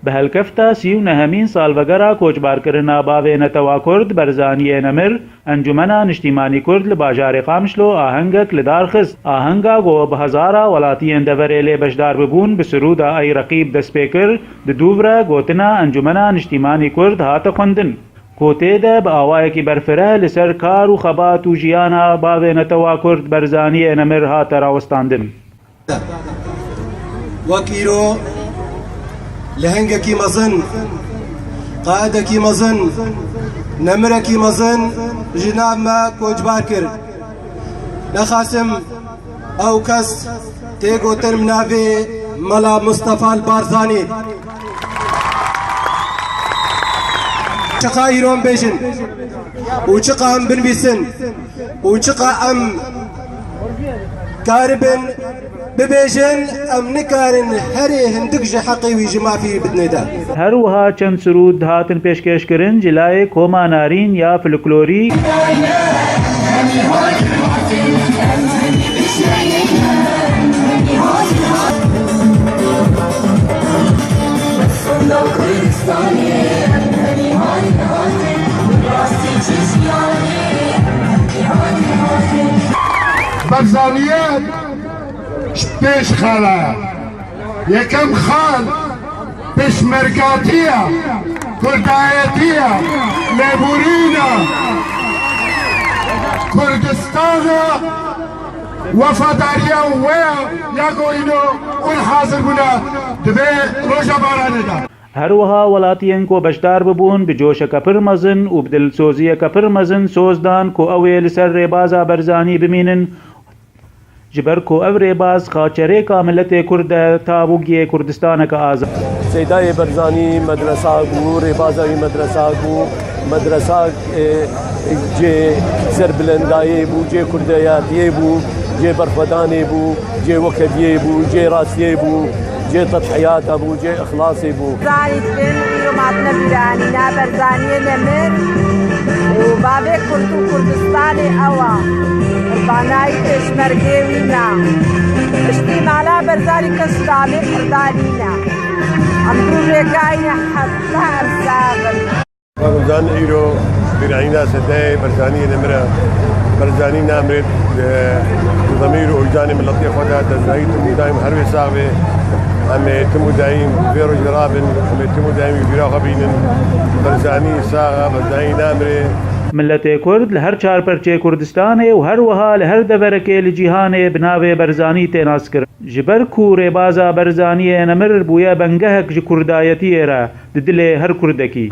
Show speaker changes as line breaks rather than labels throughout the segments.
بهالكفتا 39 سال وگرا کوچبار کرنا باوی نتوا کرد برزانی نمر انجمنا نشتیمانی کرد لباجار قامشلو آهنگک لدارخست آهنگا گو بهزارا ولاتین دوريلي بشدار ببون بسرودا اي رقیب دسپیکر دوورا گوتنا انجمنا نشتیمانی کرد هات خوندن کوته ده با آوائے کی برفره لسر کار و خبات و جیانا باوی نتوا کرد برزانی نمر هات راوستاندن
وكيلو لهنجكي مظن قائدكي مظن نمركي مظن جناب ما كوجبار كر نخاسم او كس تيغو ترمنافي ملا مصطفى البارزاني شقا ايرون بيجن وشقا ام بنبيسن وشقا ام كاربن ببيجن ام نكارن هري هندق حقي ويجمع في بدنيدا
هر وها چند سرود هاتن پیشکش کرن جلائے کوما نارین یا فلکلوری
برزانيات بيش خالا يكم خال بيش مرقاتية كردايتية لبورينا كردستانا وفاداريا ويا يقولينو والحاضر بنا دبي روجا بارانا
هر وها ولاتین کو بشدار ببون بجوش کپر مزن و بدل سوزی کپر مزن سوزدان کو اویل سر ریبازا برزانی بمینن جبر کو او ریباز خاچره کاملت کرد تابوگی کردستان کا آزاد
سیدای برزانی مدرسہ گو ریبازاوی مدرسہ گو مدرسہ جے سر بلندائی بو جے کردیاتی بو جے برفدانی بو جے وکدی بو جے راسی بو جي تضحيات ابو جي اخلاص ابو
زاني تبين يوم عطنا بيراني نا برزاني نمر وبابي كردستاني اوا رباناي تشمرقيوينا اشتي مالا برزاني كسلامي حردانينا عمدو ريقاينا حتى ارزاغن
رمضان ايرو بيرانينا سداي برزاني نمرة برزاني نامرت ضمير وجاني من لطيف ودا تزايد دايم هروي صاحبي أمي تمو دايم فيرو جرابن أمي تمو دايم يبيرا خبينن برزاني ساغا برزاني نامري
ملت کرد لهر چار پرچه کردستان و هر وها لهر دورکه لجیهان بناوه برزانی تیناس کر جبر کو ریبازا برزانی نمر بویا بنگهک ج کردایتی را ددل هر کردکی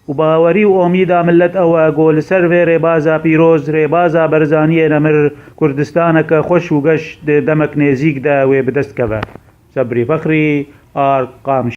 و باوری و امیدا ملت او گول سر ریبازا پیروز ریبازا برزانی نمر کردستان که خوش و گش دمک نزیک دا و بدست کبه صبری فخری آر قامش